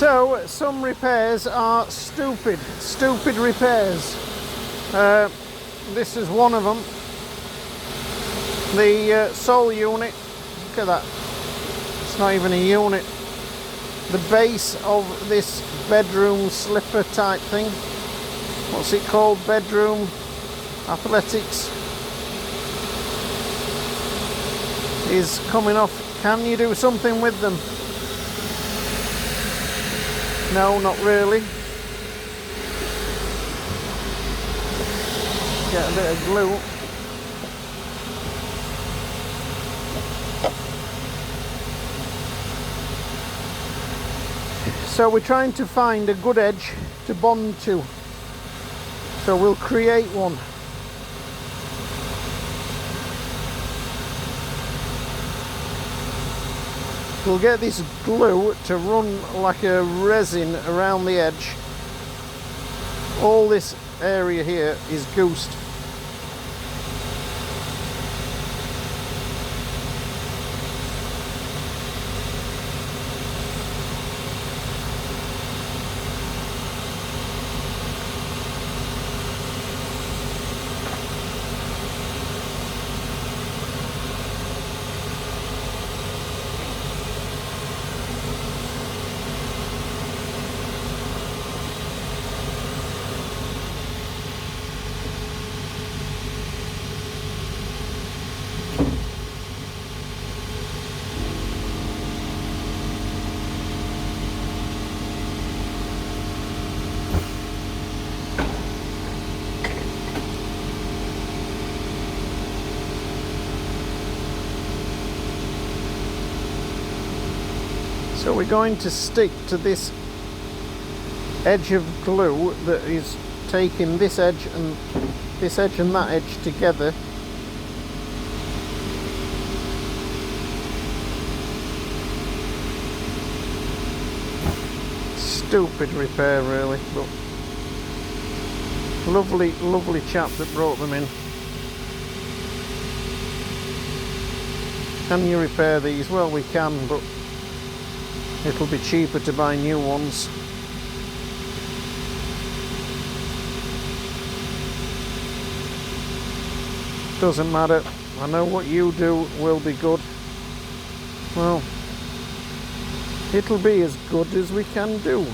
So some repairs are stupid repairs. This is one of them. The sole unit, look at that, it's not even a unit. The base of this bedroom slipper type thing, what's it called, bedroom athletics, is coming off. Can you do something with them? No, not really. Get a bit of glue. So we're trying to find a good edge to bond to. So we'll create one. We'll get this glue to run like a resin around the edge. All this area here is goosed. So we're going to stick to this edge of glue that is taking this edge and that edge together. Stupid repair really, but lovely chap that brought them in. Can you repair these? Well, we can, but it'll be cheaper to buy new ones. Doesn't matter. I know what you do will be good. Well, it'll be as good as we can do.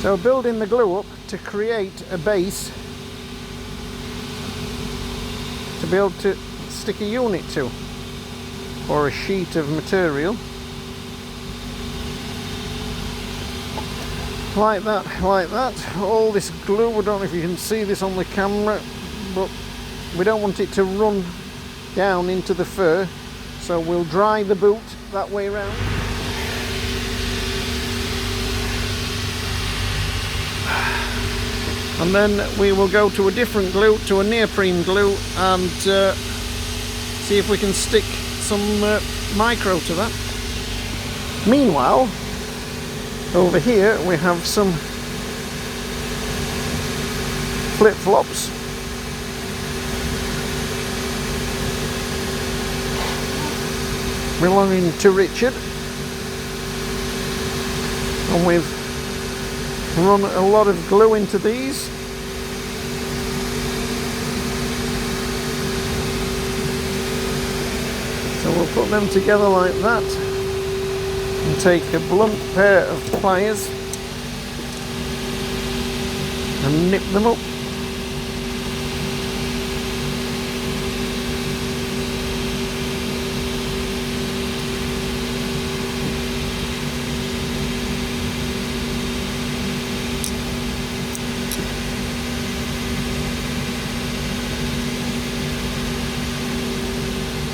So building the glue up to create a base to be able to stick a unit to, or a sheet of material. Like that. All this glue, I don't know if you can see this on the camera, but we don't want it to run down into the fur, so we'll dry the boot that way around. And then we will go to a different glue, to a neoprene glue, and see if we can stick some micro to that. Meanwhile, over here we have some flip-flops. Belonging to Richard. And we've run a lot of glue into these. So we'll put them together like that and take a blunt pair of pliers and nip them up.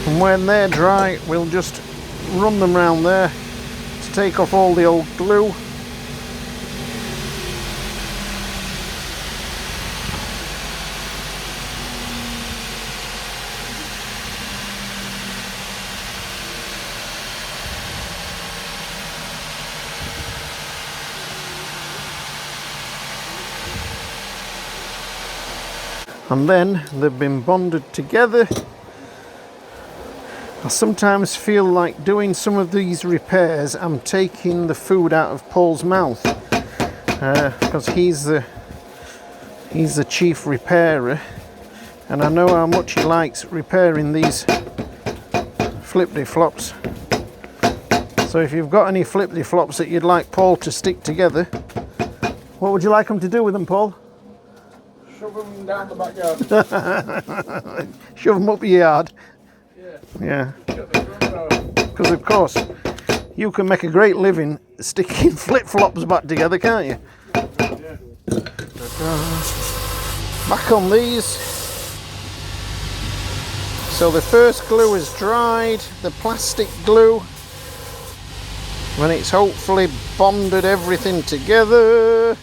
And when they're dry, we'll just run them round there to take off all the old glue. and then they've been bonded together. I sometimes feel like doing some of these repairs, I'm taking the food out of Paul's mouth, because he's the chief repairer, and I know how much he likes repairing these flippity-flops. So if you've got any flippity-flops that you'd like Paul to stick together, what would you like him to do with them, Paul? Shove them down the backyard. Shove them up your yard. Yeah. Because of course, you can make a great living sticking flip-flops back together, can't you? Yeah. Back on these. So the first glue is dried, the plastic glue, when it's hopefully bonded everything together.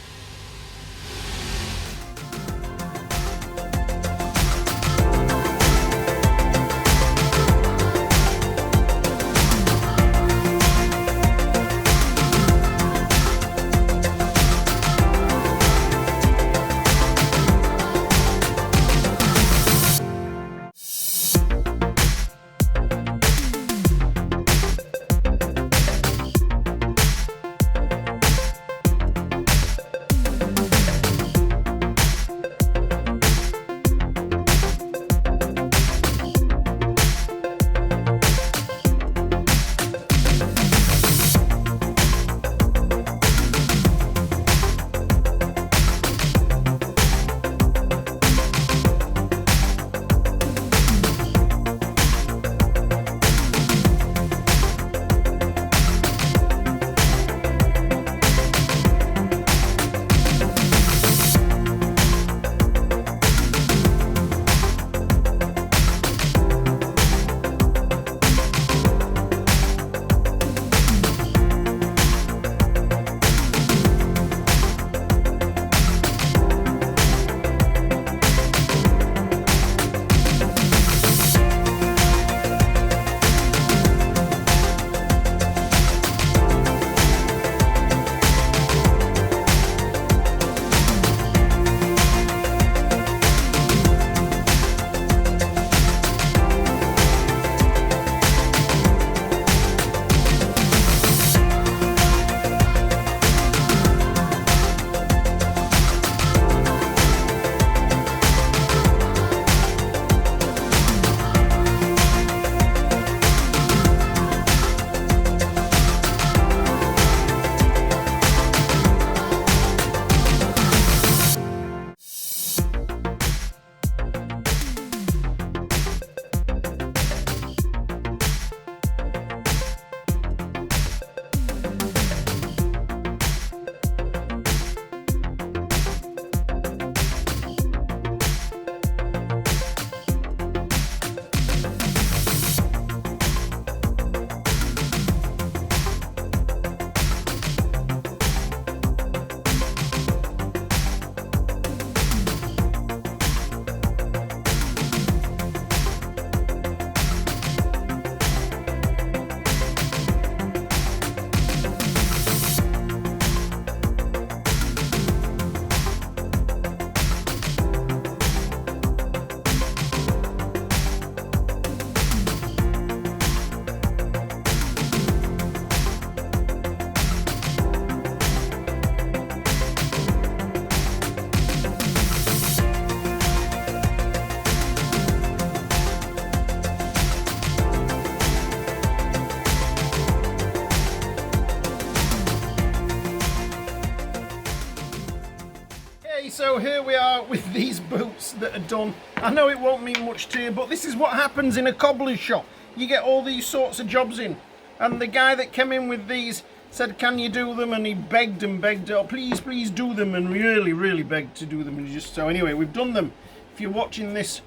So here we are with these boots that are done. I know it won't mean much to you, but this is what happens in a cobbler's shop. You get all these sorts of jobs in. And the guy that came in with these said, can you do them? And he begged and begged, oh, please, please do them. And really, really begged to do them. And just so anyway, we've done them. If you're watching this,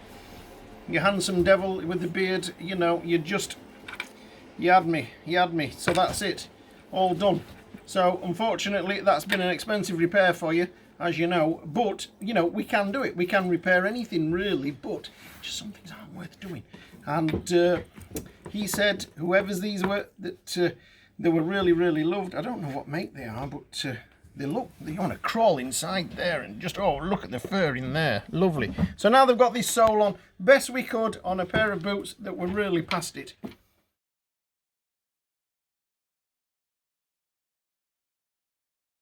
you handsome devil with the beard, you know, you had me. So that's it, all done. So unfortunately, that's been an expensive repair for you, as you know, but you know, we can do it. We can repair anything really, but just some things aren't worth doing. And he said, whoever's these were, that they were really, really loved. I don't know what make they are, but They look, you want to crawl inside there and just, oh, look at the fur in there. Lovely. So now they've got this sole on, best we could on a pair of boots that were really past it.